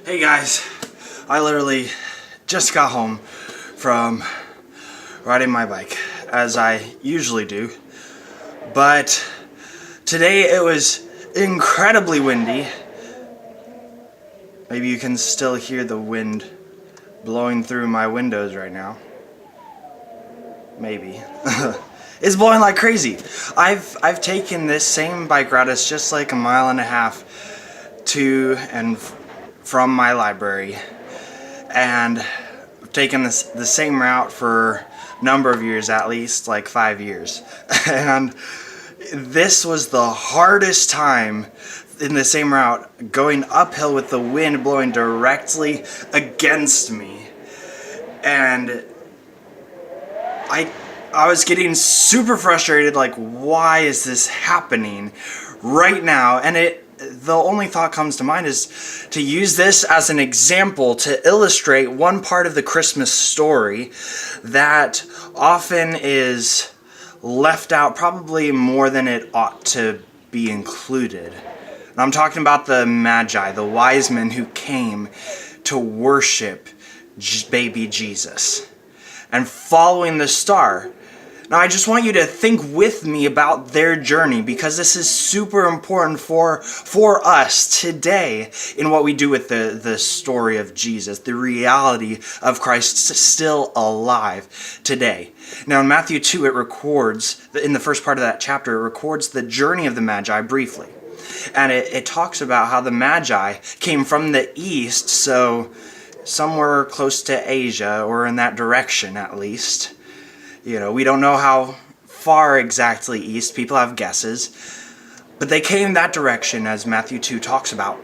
Hey guys, I literally just got home from riding my bike, as I usually do, but today it was incredibly windy. Maybe you can still hear the wind blowing through my windows right now. Maybe. It's blowing like crazy. I've taken this same bike route. It's just like a mile and a half to and from my library, and I've taken the same route for a number of years, at least like 5 years. And this was the hardest time in the same route, going uphill with the wind blowing directly against me. And I was getting super frustrated, like, why is this happening right now? And the only thought comes to mind is to use this as an example to illustrate one part of the Christmas story that often is left out, probably more than it ought to be included. And I'm talking about the Magi, the wise men who came to worship baby Jesus and following the star. Now, I just want you to think with me about their journey, because this is super important for us today in what we do with the story of Jesus, the reality of Christ still alive today. Now, in Matthew 2, it records, in the first part of that chapter, it records the journey of the Magi briefly. And it talks about how the Magi came from the east, so somewhere close to Asia, or in that direction at least. You know, we don't know how far exactly east. People have guesses. But they came that direction, as Matthew 2 talks about.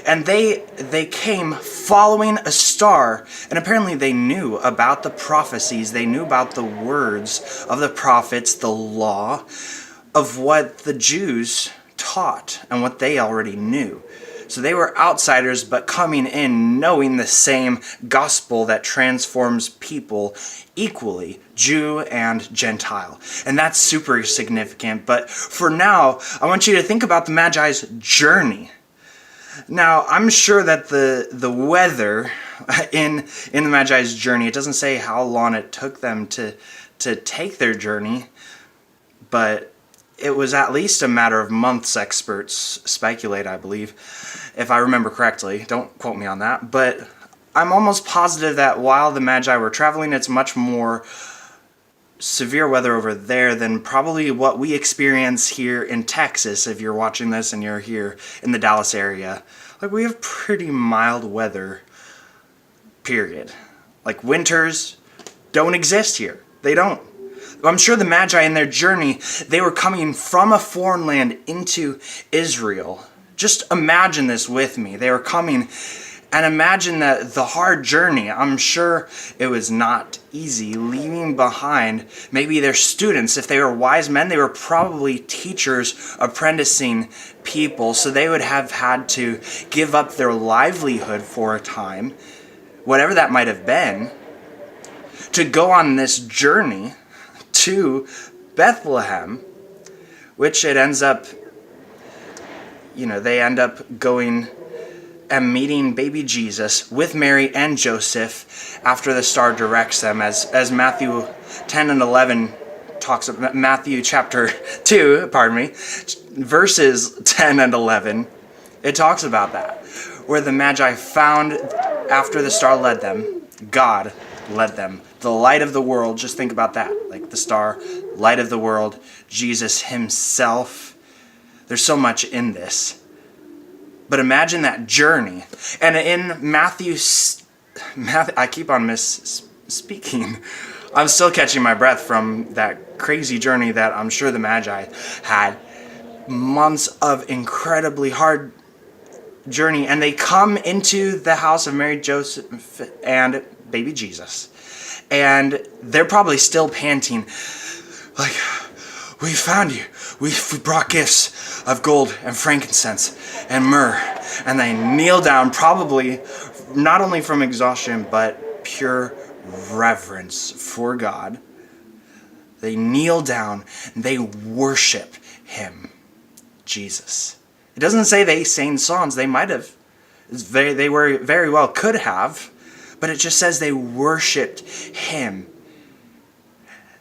And they came following a star. And apparently they knew about the prophecies. They knew about the words of the prophets, the law, of what the Jews taught and what they already knew. So they were outsiders, but coming in knowing the same gospel that transforms people equally, Jew and Gentile. And that's super significant. But for now, I want you to think about the Magi's journey. Now, I'm sure that the weather in the Magi's journey, it doesn't say how long it took them to take their journey, but it was at least a matter of months, experts speculate, I believe, if I remember correctly. Don't quote me on that. But I'm almost positive that while the Magi were traveling, it's much more severe weather over there than probably what we experience here in Texas, if you're watching this and you're here in the Dallas area. Like, we have pretty mild weather, period. Like, winters don't exist here. They don't. I'm sure the Magi in their journey, they were coming from a foreign land into Israel. Just imagine this with me. They were coming, and imagine the hard journey. I'm sure it was not easy, leaving behind maybe their students. If they were wise men, they were probably teachers apprenticing people, so they would have had to give up their livelihood for a time, whatever that might have been, to go on this journey to Bethlehem, which it ends up, they end up going and meeting baby Jesus with Mary and Joseph after the star directs them, as Matthew 10 and 11 talks about. Matthew chapter 2, verses 10 and 11, it talks about that, where the Magi found, after the star led them, God led them. The light of the world, just think about that. Like the star, light of the world, Jesus himself. There's so much in this. But imagine that journey. And in Matthew, I keep on misspeaking. I'm still catching my breath from that crazy journey that I'm sure the Magi had. Months of incredibly hard journey. And they come into the house of Mary, Joseph, and baby Jesus. And they're probably still panting, like, we found you. We brought gifts of gold and frankincense and myrrh. And they kneel down, probably not only from exhaustion, but pure reverence for God. They kneel down and they worship him, Jesus. It doesn't say they sang songs. They might have. They were very well could have, but it just says they worshiped him.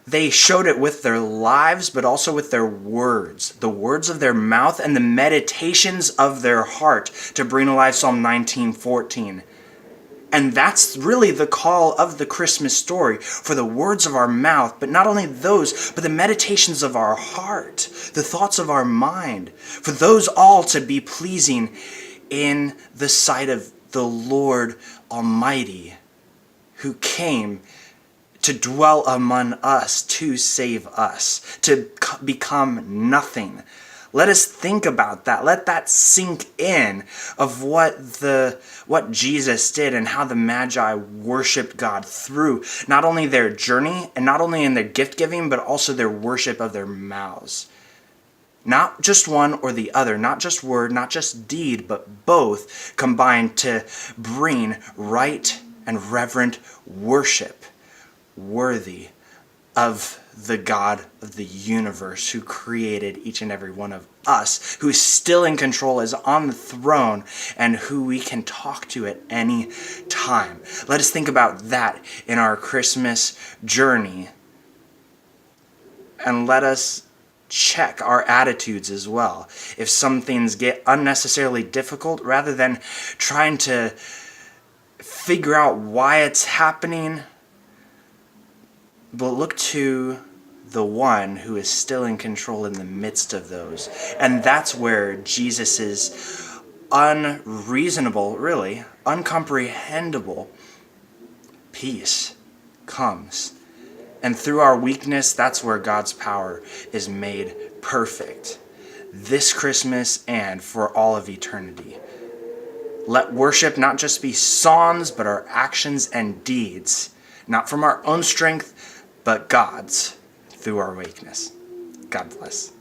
They showed it with their lives, but also with their words, the words of their mouth and the meditations of their heart, to bring alive Psalm 19:14. And that's really the call of the Christmas story, for the words of our mouth, but not only those, but the meditations of our heart, the thoughts of our mind, for those all to be pleasing in the sight of the Lord Almighty, who came to dwell among us, to save us, to become nothing. Let us think about that. Let that sink in of what Jesus did and how the Magi worshiped God through not only their journey and not only in their gift giving, but also their worship of their mouths. Not just one or the other, not just word, not just deed, but both combined to bring right and reverent worship worthy of the God of the universe, who created each and every one of us, who is still in control, is on the throne, and who we can talk to at any time. Let us think about that in our Christmas journey, and let us check our attitudes as well. If some things get unnecessarily difficult, rather than trying to figure out why it's happening, but look to the one who is still in control in the midst of those. And that's where Jesus' unreasonable, really, uncomprehendable peace comes. And through our weakness, that's where God's power is made perfect. This Christmas and for all of eternity. Let worship not just be songs, but our actions and deeds, not from our own strength, but God's, through our weakness. God bless.